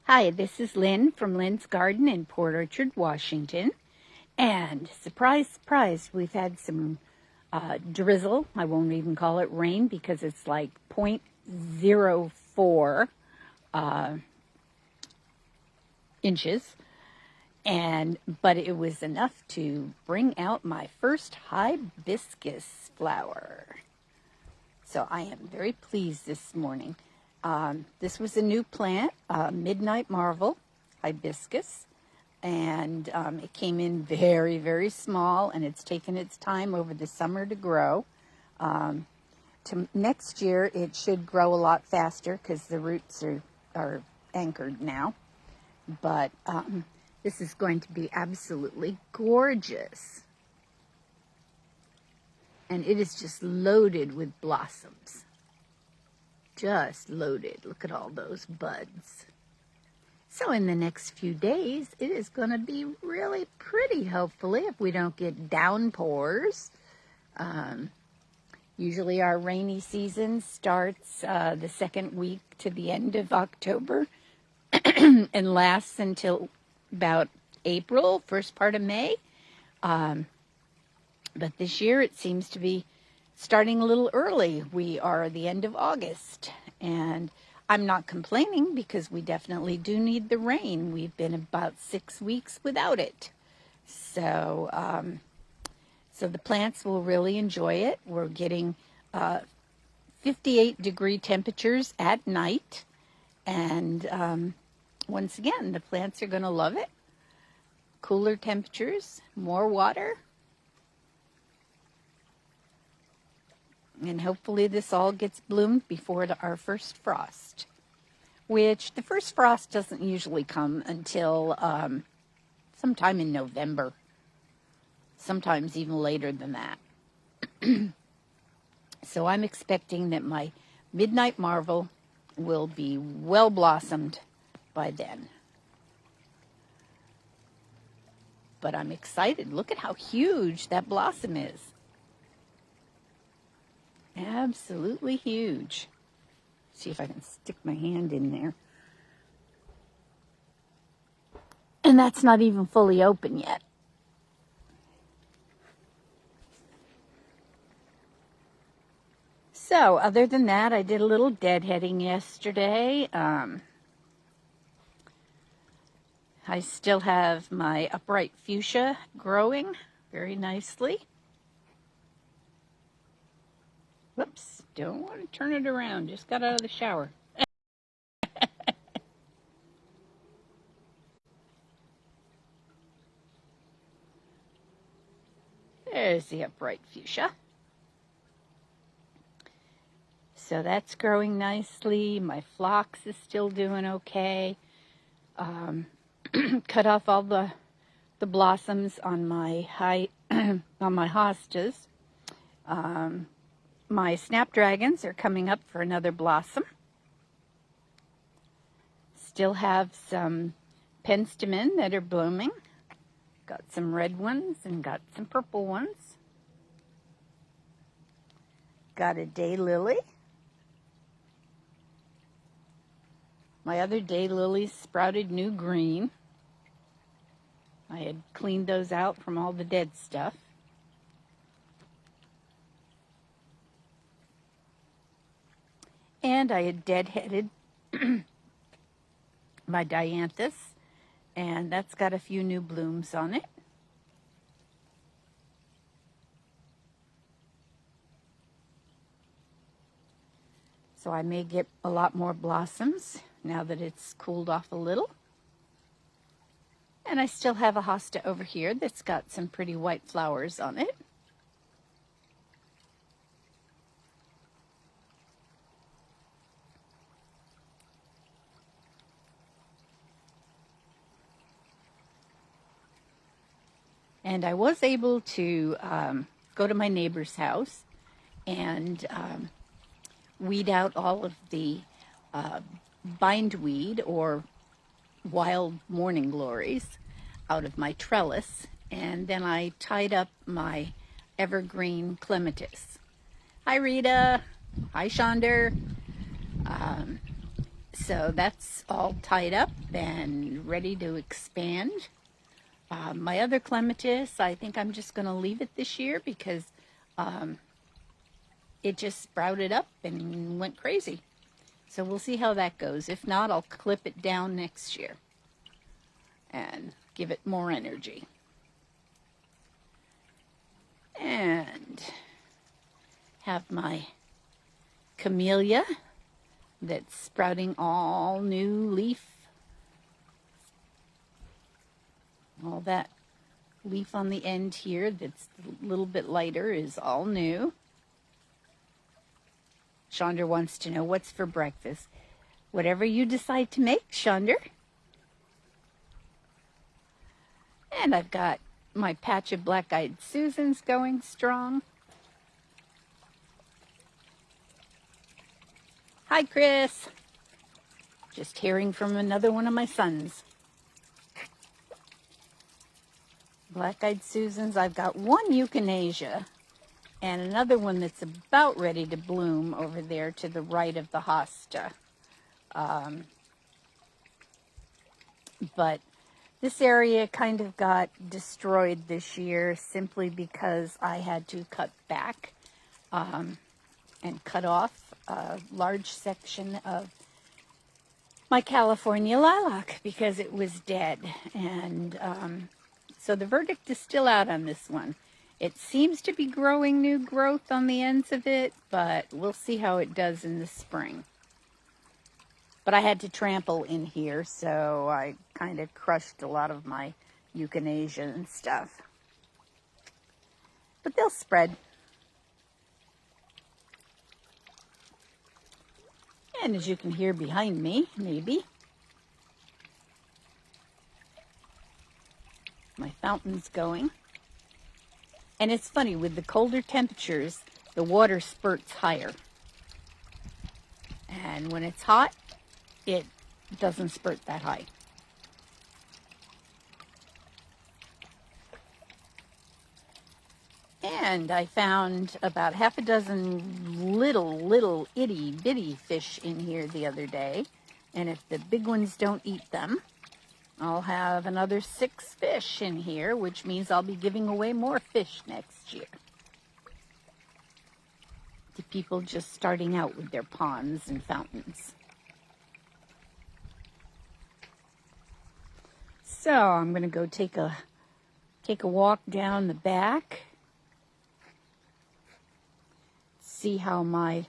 Hi, this is Lynn from Lynn's Garden in Port Orchard, Washington. And surprise, surprise, we've had some drizzle. I won't even call it rain because it's like 0.04 inches. But it was enough to bring out my first hibiscus flower. So I am very pleased this morning. This was a new plant, Midnight Marvel hibiscus, and it came in very, very small, and it's taken its time over the summer to grow. Next year, it should grow a lot faster because the roots are anchored now. But this is going to be absolutely gorgeous. And it is just loaded with blossoms. Just loaded. Look at all those buds. So in the next few days, it is going to be really pretty, hopefully, if we don't get downpours. Usually our rainy season starts the second week to the end of October and lasts until about April, first part of May. But this year it seems to be starting a little early. We are at the end of August, and I'm not complaining because we definitely do need the rain. We've been about 6 weeks without it. So the plants will really enjoy it. We're getting 58-degree temperatures at night, and once again, the plants are going to love it. Cooler temperatures, more water. And hopefully this all gets bloomed before our first frost, which the first frost doesn't usually come until sometime in November, sometimes even later than that. So I'm expecting that my Midnight Marvel will be well blossomed by then. But I'm excited. Look at how huge that blossom is. Absolutely huge. See if I can stick my hand in there. And that's not even fully open yet. So other than that, I did a little deadheading yesterday. I still have my upright fuchsia growing very nicely. Whoops, don't want to turn it around. Just got out of the shower. There's the upright fuchsia. So that's growing nicely. My phlox is still doing okay. Cut off all the blossoms on my on my hostas. My snapdragons are coming up for another blossom. Still have some penstemon that are blooming. Got some red ones and got some purple ones. Got a daylily. My other daylilies sprouted new green. I had cleaned those out from all the dead stuff. And I had deadheaded my dianthus, and that's got a few new blooms on it. So I may get a lot more blossoms now that it's cooled off a little. And I still have a hosta over here that's got some pretty white flowers on it. And I was able to go to my neighbor's house and weed out all of the bindweed or wild morning glories out of my trellis. And then I tied up my evergreen clematis. Hi, Rita. Hi, Shonder. So that's all tied up and ready to expand. My other clematis, I think I'm just going to leave it this year because it just sprouted up and went crazy. So we'll see how that goes. If not, I'll clip it down next year and give it more energy. And have my camellia that's sprouting all new leaf. All that leaf on the end here that's a little bit lighter is all new. Chandra wants to know what's for breakfast. Whatever you decide to make, Chandra. And I've got my patch of black-eyed Susans going strong. Hi, Chris. Just hearing from another one of my sons. Black-eyed Susans. I've got one euthanasia and another one that's about ready to bloom over there to the right of the hosta. But this area kind of got destroyed this year simply because I had to cut back and cut off a large section of my California lilac because it was dead. And so the verdict is still out on this one. It seems to be growing new growth on the ends of it, but we'll see how it does in the spring. But I had to trample in here, so I kind of crushed a lot of my euthanasia and stuff. But they'll spread. And as you can hear behind me, maybe, my fountain's going. And it's funny, with the colder temperatures, the water spurts higher. And when it's hot, it doesn't spurt that high. And I found about half a dozen little itty bitty fish in here the other day. And if the big ones don't eat them, I'll have another 6 fish in here, which means I'll be giving away more fish next year to people just starting out with their ponds and fountains. So I'm going to go take a walk down the back, see how my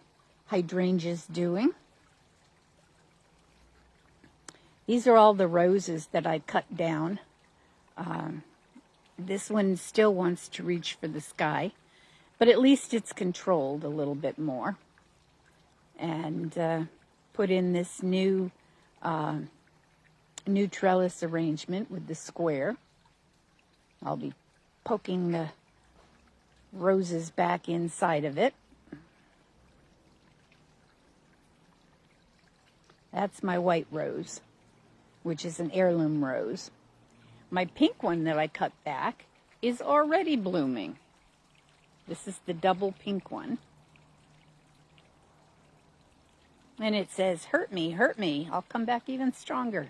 hydrangea's doing. These are all the roses that I cut down. This one still wants to reach for the sky, but at least it's controlled a little bit more. And put in this new trellis arrangement with the square. I'll be poking the roses back inside of it. That's my white rose, which is an heirloom rose. My pink one that I cut back is already blooming. This is the double pink one. And it says, hurt me, I'll come back even stronger.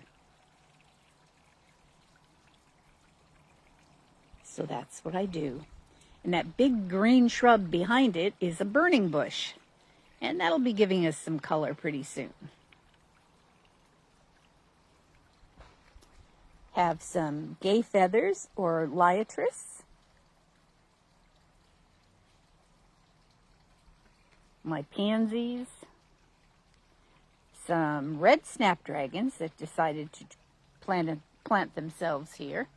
So that's what I do. And that big green shrub behind it is a burning bush. And that'll be giving us some color pretty soon. Have some gay feathers or liatris. My pansies. Some red snapdragons that decided to plant themselves here.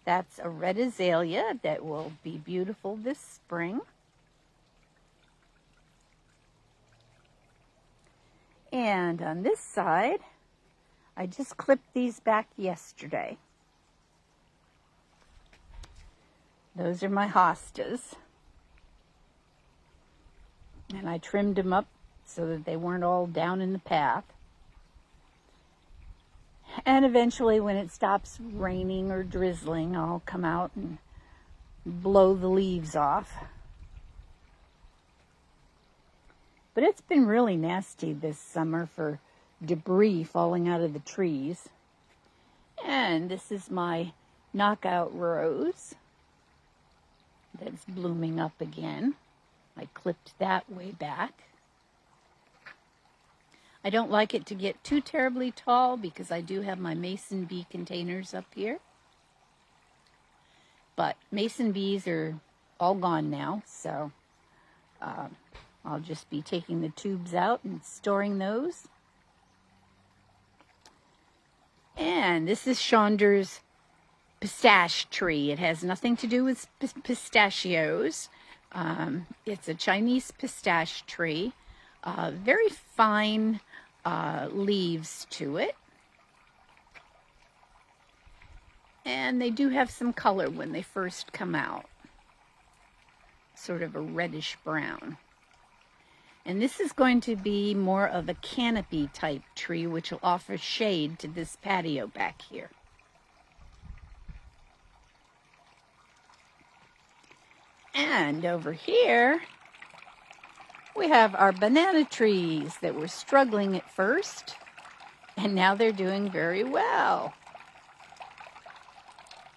That's a red azalea that will be beautiful this spring. And on this side, I just clipped these back yesterday. Those are my hostas. And I trimmed them up so that they weren't all down in the path. And eventually, when it stops raining or drizzling, I'll come out and blow the leaves off. But it's been really nasty this summer for debris falling out of the trees. And this is my knockout rose that's blooming up again. I clipped that way back. I don't like it to get too terribly tall because I do have my mason bee containers up here. But mason bees are all gone now, so I'll just be taking the tubes out and storing those. And this is Chandra's pistache tree. It has nothing to do with pistachios. It's a Chinese pistache tree. Very fine leaves to it. And they do have some color when they first come out. Sort of a reddish brown. And this is going to be more of a canopy type tree, which will offer shade to this patio back here. And over here, we have our banana trees that were struggling at first, and now they're doing very well.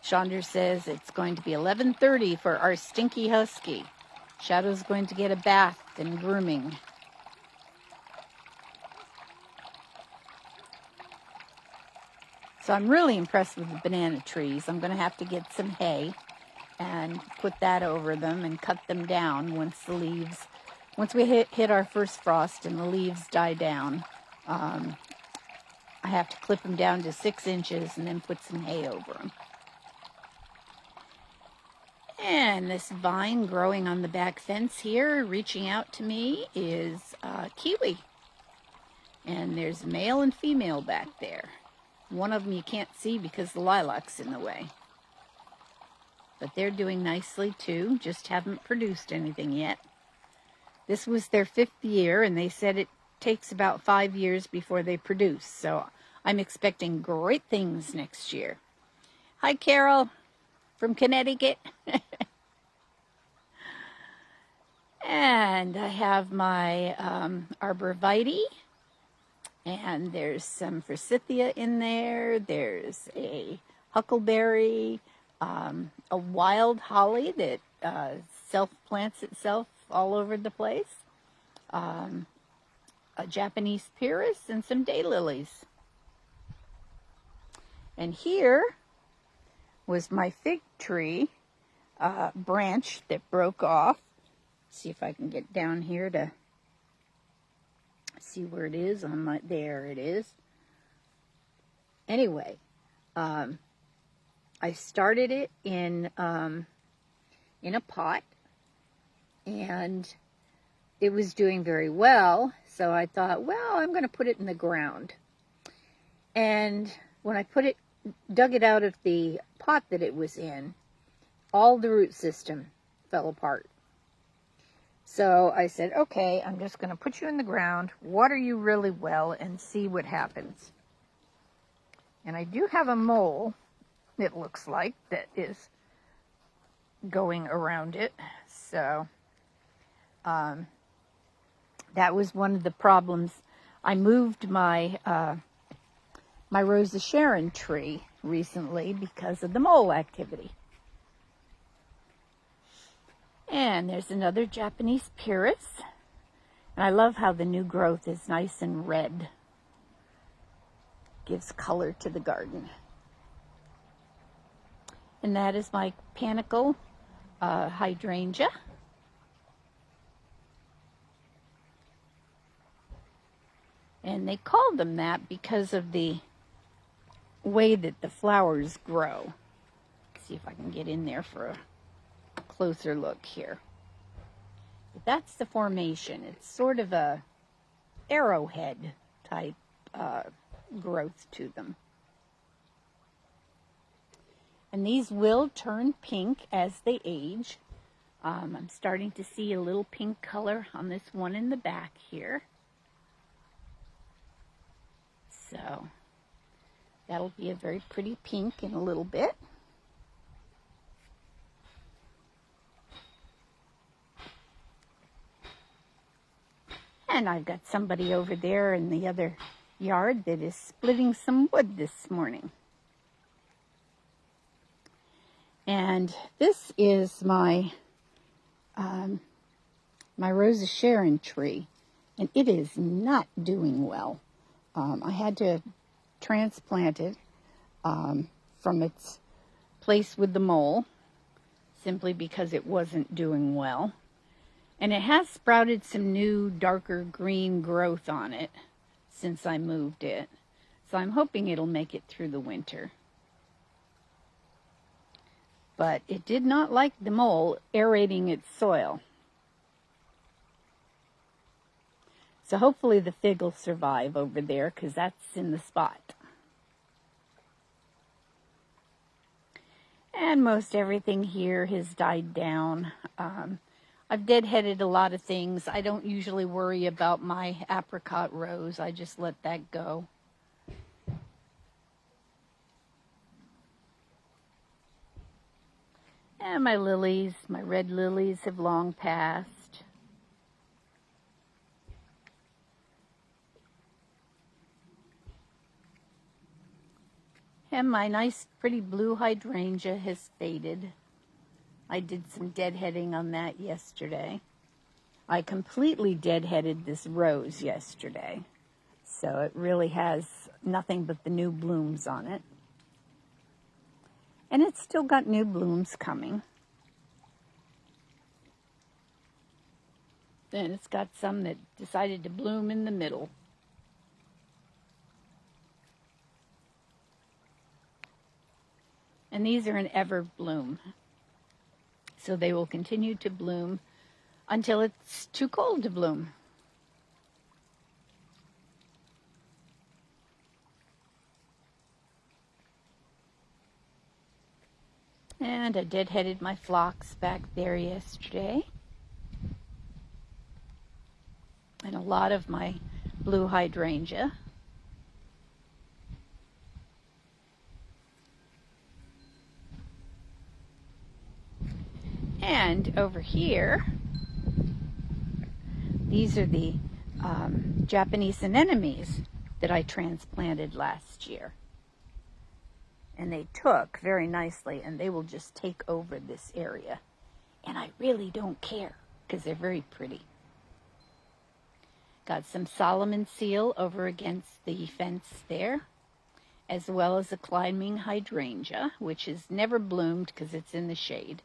Chandra says it's going to be 11:30 for our stinky husky. Shadow's going to get a bath and grooming. So I'm really impressed with the banana trees. I'm going to have to get some hay and put that over them and cut them down once we hit our first frost and the leaves die down. I have to clip them down to 6 inches and then put some hay over them. And this vine growing on the back fence here, reaching out to me, is kiwi. And there's male and female back there. One of them you can't see because the lilac's in the way. But they're doing nicely too, just haven't produced anything yet. This was their 5th year, and they said it takes about 5 years before they produce. So I'm expecting great things next year. Hi, Carol from Connecticut. And I have my arborvitae, and there's some forsythia in there. There's a huckleberry, a wild holly that self-plants itself all over the place, a Japanese pyrrhus, and some daylilies. And here was my fig tree branch that broke off. See if I can get down here to see where it is on my, there it is. Anyway, I started it in a pot, and it was doing very well. So I thought, well, I'm going to put it in the ground. And when I dug it out of the pot that it was in, all the root system fell apart. So I said, okay, I'm just going to put you in the ground, water you really well, and see what happens. And I do have a mole, it looks like, that is going around it. So that was one of the problems. I moved my my Rosa Sharon tree recently because of the mole activity. And there's another Japanese pyrrhus. And I love how the new growth is nice and red. Gives color to the garden. And that is my panicle hydrangea. And they called them that because of the way that the flowers grow. Let's see if I can get in there for a closer look here. But that's the formation. It's sort of a arrowhead type growth to them. And these will turn pink as they age. I'm starting to see a little pink color on this one in the back here. So that'll be a very pretty pink in a little bit. And I've got somebody over there in the other yard that is splitting some wood this morning. And this is my my Rosa Sharon tree, and it is not doing well. I had to transplant it from its place with the mole, simply because it wasn't doing well. And it has sprouted some new darker green growth on it since I moved it. So I'm hoping it'll make it through the winter. But it did not like the mole aerating its soil. So hopefully the fig will survive over there, because that's in the spot. And most everything here has died down. I've deadheaded a lot of things. I don't usually worry about my apricot rose. I just let that go. And my lilies, my red lilies, have long passed. And my nice, pretty blue hydrangea has faded. I did some deadheading on that yesterday. I completely deadheaded this rose yesterday. So it really has nothing but the new blooms on it. And it's still got new blooms coming. Then it's got some that decided to bloom in the middle. And these are an ever bloom. So they will continue to bloom until it's too cold to bloom. And I deadheaded my phlox back there yesterday. And a lot of my blue hydrangea. And over here, these are the Japanese anemones that I transplanted last year. And they took very nicely, and they will just take over this area. And I really don't care, because they're very pretty. Got some Solomon seal over against the fence there, as well as a climbing hydrangea, which has never bloomed because it's in the shade.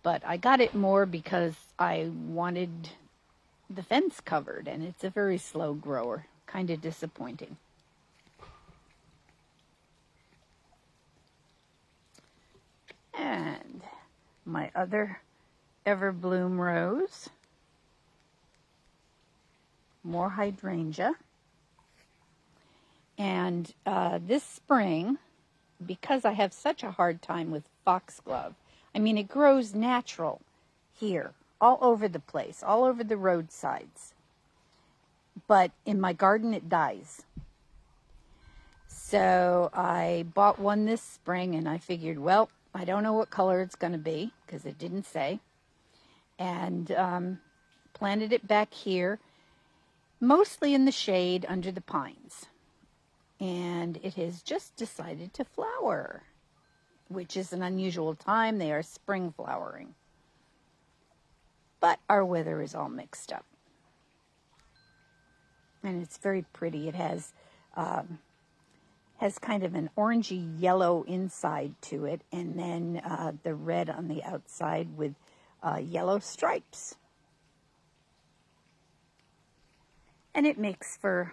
But I got it more because I wanted the fence covered, and it's a very slow grower. Kind of disappointing. And my other Everbloom rose. More hydrangea. And this spring, because I have such a hard time with foxglove, I mean, it grows natural here, all over the place, all over the roadsides. But in my garden, it dies. So I bought one this spring, and I figured, well, I don't know what color it's going to be, because it didn't say. And planted it back here, mostly in the shade under the pines. And it has just decided to flower, which is an unusual time. They are spring flowering. But our weather is all mixed up. And it's very pretty. It has kind of an orangey yellow inside to it, and then the red on the outside with yellow stripes. And it makes for a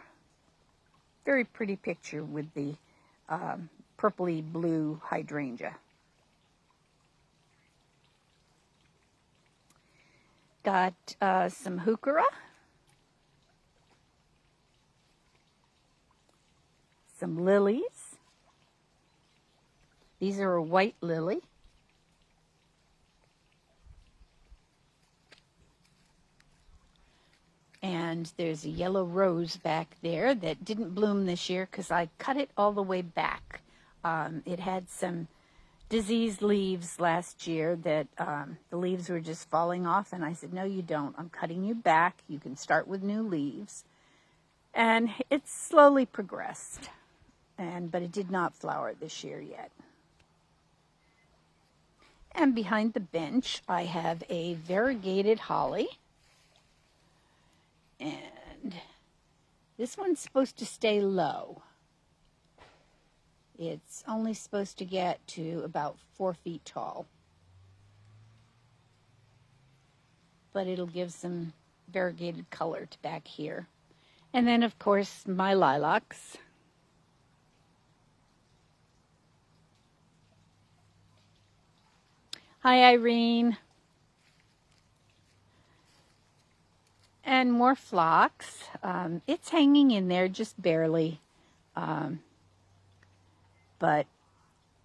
very pretty picture with the purpley blue hydrangea. Got some heuchera. Some lilies. These are a white lily. And there's a yellow rose back there that didn't bloom this year because I cut it all the way back. It had some diseased leaves last year that the leaves were just falling off. And I said, no, you don't. I'm cutting you back. You can start with new leaves. And it's slowly progressed. But it did not flower this year yet. And behind the bench, I have a variegated holly. And this one's supposed to stay low. It's only supposed to get to about 4 feet tall. But it'll give some variegated color to back here. And then, of course, my lilacs. Hi, Irene. And more phlox. It's hanging in there just barely. But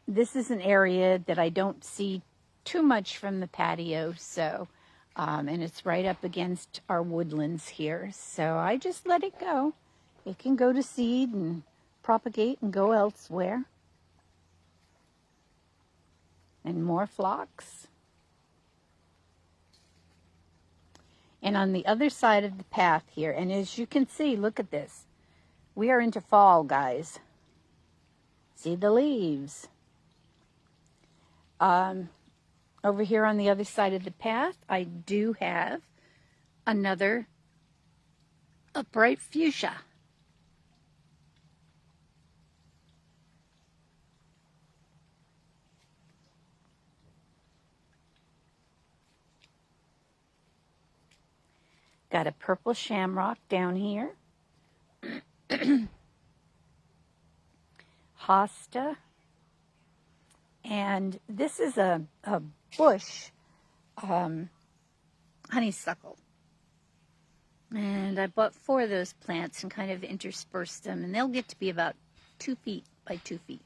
this is an area that I don't see too much from the patio, so, and it's right up against our woodlands here, so I just let it go. It can go to seed and propagate and go elsewhere. And more phlox. And on the other side of the path here, and as you can see, look at this. We are into fall, guys. See the leaves. Over here on the other side of the path, I do have another upright fuchsia. Got a purple shamrock down here. Hosta. And this is a bush honeysuckle. And I bought 4 of those plants and kind of interspersed them. And they'll get to be about 2 feet by 2 feet.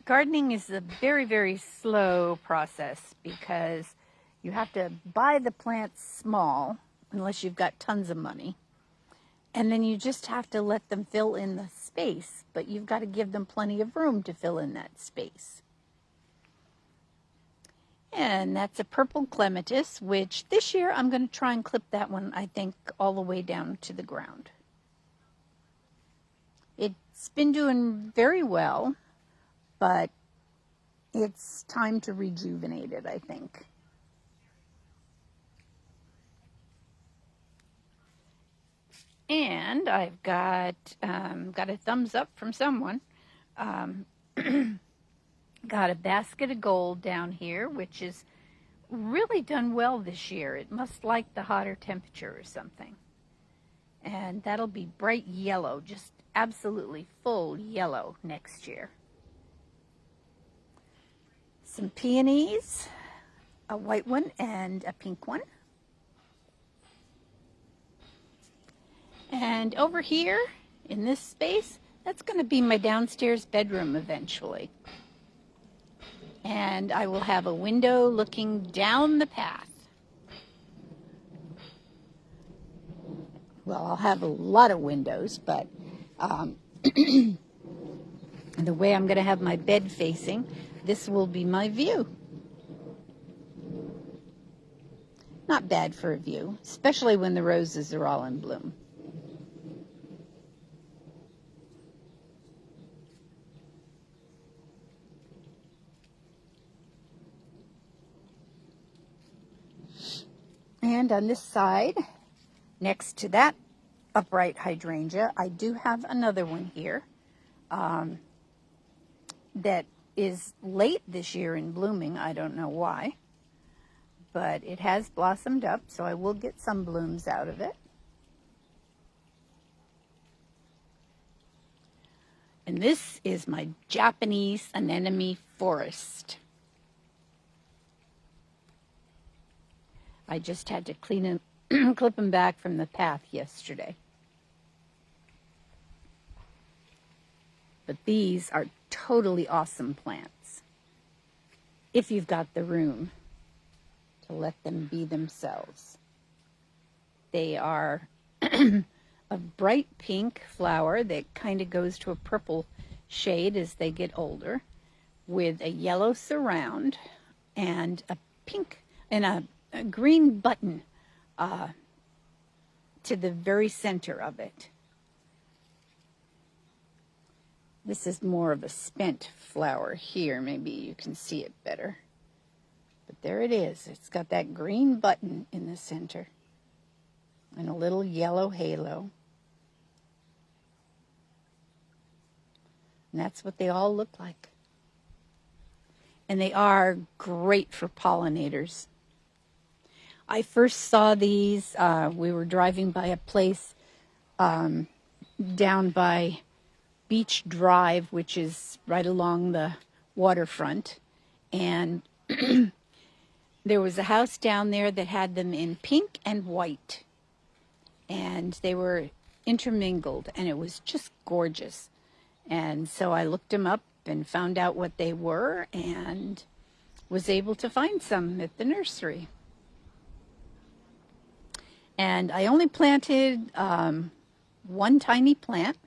Gardening is a very, very slow process because you have to buy the plants small, unless you've got tons of money. And then you just have to let them fill in the space, but you've got to give them plenty of room to fill in that space. And that's a purple clematis, which this year I'm going to try and clip that one, I think, all the way down to the ground. It's been doing very well. But it's time to rejuvenate it, I think. And I've got a thumbs up from someone. Got a basket of gold down here, which is really done well this year. It must like the hotter temperature or something. And that'll be bright yellow, just absolutely full yellow next year. Some peonies, a white one and a pink one. And over here in this space, that's going to be my downstairs bedroom eventually. And I will have a window looking down the path. Well, I'll have a lot of windows, but the way I'm going to have my bed facing, this will be my view. Not bad for a view, especially when the roses are all in bloom. And on this side, next to that upright hydrangea, I do have another one here that is late this year in blooming. I don't know why, but it has blossomed up, so I will get some blooms out of it. And this is my Japanese anemone forest. I just had to clean and clip them back from the path yesterday. But these are totally awesome plants if you've got the room to let them be themselves. They are a a bright pink flower that kind of goes to a purple shade as they get older, with a yellow surround and a pink and a green button to the very center of it. This is more of a spent flower here. Maybe you can see it better. But there it is. It's got that green button in the center and a little yellow halo. And that's what they all look like. And they are great for pollinators. I first saw these, we were driving by a place down by Beach Drive, which is right along the waterfront. And there was a house down there that had them in pink and white. And they were intermingled, and it was just gorgeous. And so I looked them up and found out what they were and was able to find some at the nursery. And I only planted one tiny plant,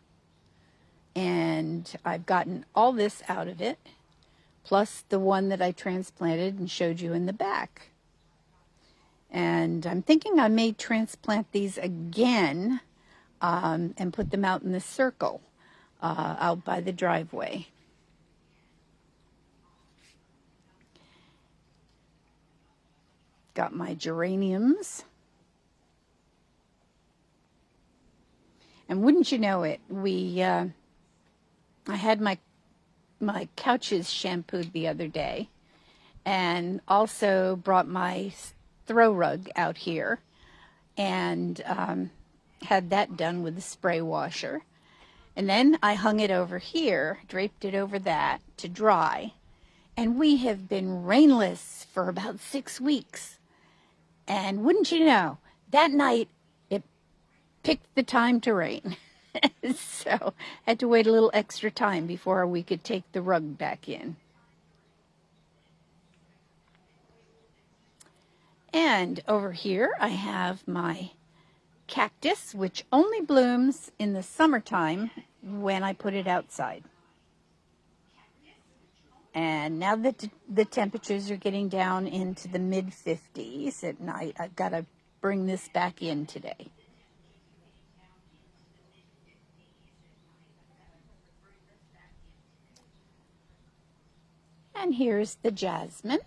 and I've gotten all this out of it, plus the one that I transplanted and showed you in the back. And I'm thinking I may transplant these again and put them out in the circle out by the driveway. Got my geraniums. And wouldn't you know it, I had my couches shampooed the other day, and also brought my throw rug out here and had that done with the spray washer. And then I hung it over here, draped it over that to dry. And we have been rainless for about 6 weeks. And wouldn't you know, that night it picked the time to rain. So I had to wait a little extra time before we could take the rug back in. And over here I have my cactus, which only blooms in the summertime when I put it outside. And now that the temperatures are getting down into the mid-50s at night, I've got to bring this back in today. And here's the jasmine.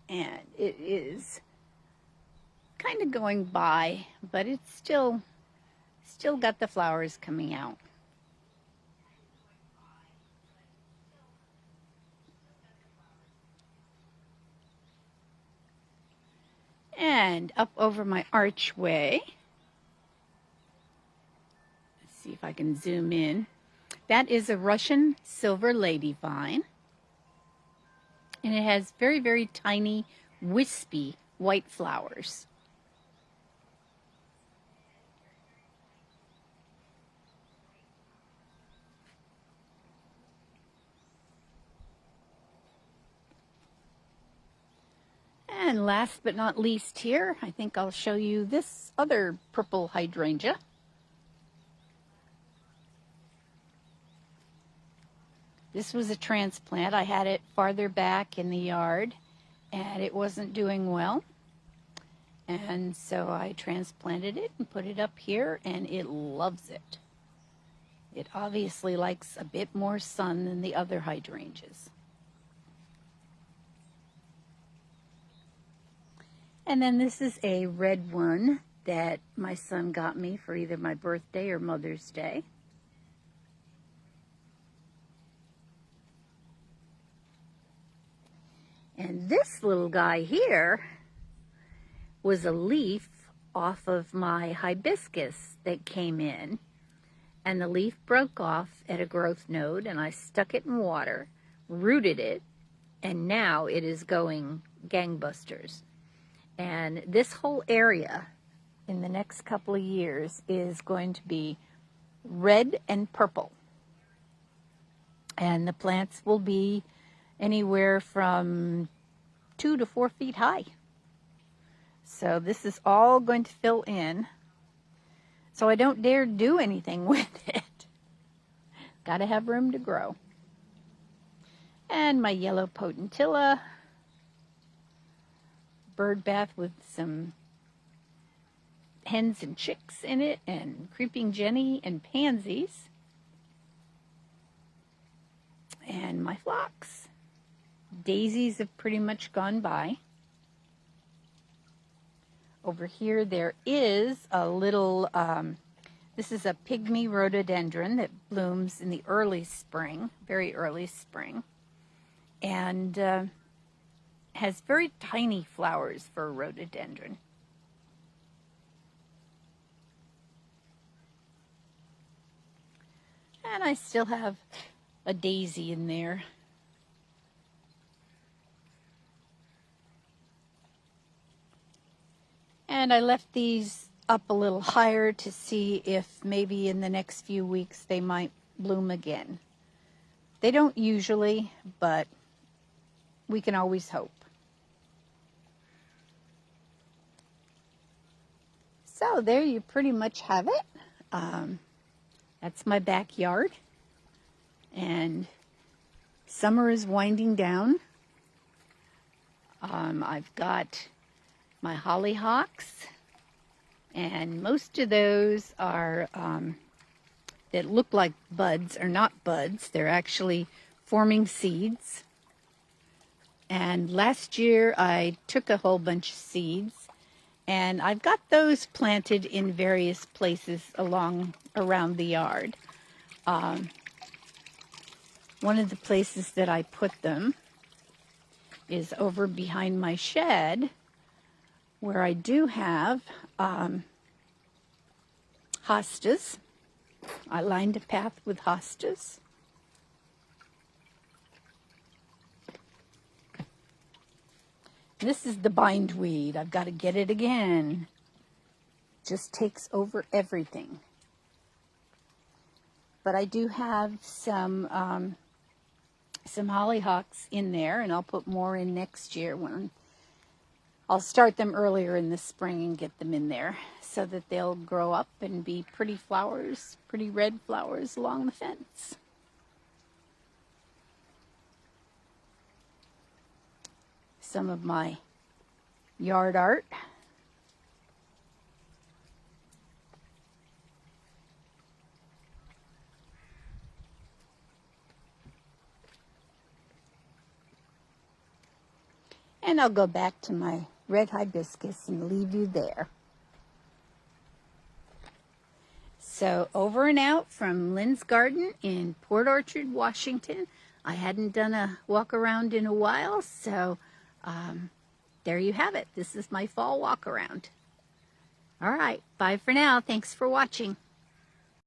And it is kind of going by, but it's still got the flowers coming out. And up over my archway, let's see if I can zoom in. That is a Russian silver lady vine. And it has very, very tiny, wispy white flowers. And last but not least here, I think I'll show you this other purple hydrangea. This was a transplant. I had it farther back in the yard, and it wasn't doing well. And so I transplanted it and put it up here, and it loves it. It obviously likes a bit more sun than the other hydrangeas. And then this is a red one that my son got me for either my birthday or Mother's Day. And this little guy here was a leaf off of my hibiscus that came in. And the leaf broke off at a growth node, and I stuck it in water, rooted it, and now it is going gangbusters. And this whole area in the next couple of years is going to be red and purple. And the plants will be anywhere from 2 to 4 feet high. So this is all going to fill in. So I don't dare do anything with it. Got to have room to grow. And my yellow potentilla. Bird bath with some hens and chicks in it, and creeping jenny and pansies. And my phlox. Daisies have pretty much gone by. Over here there is a little, this is a pygmy rhododendron that blooms in the early spring, very early spring, and has very tiny flowers for a rhododendron. And I still have a daisy in there. And I left these up a little higher to see if maybe in the next few weeks they might bloom again. They don't usually, but we can always hope. So there you pretty much have it. That's my backyard. And summer is winding down. I've got my hollyhocks, and most of those are that look like buds are not buds. They're actually forming seeds. And last year I took a whole bunch of seeds, and I've got those planted in various places around the yard. One of the places that I put them is over behind my shed, where I do have hostas. I lined a path with hostas. This is the bindweed. I've got to get it again. Just takes over everything. But I do have some hollyhocks in there, and I'll put more in next year when I'll start them earlier in the spring and get them in there so that they'll grow up and be pretty flowers, pretty red flowers along the fence. Some of my yard art. And I'll go back to my red hibiscus and leave you there. So over and out from Lynn's Garden in Port Orchard, Washington. I hadn't done a walk around in a while, so there you have it. This is my fall walk around. All right, bye for now. Thanks for watching.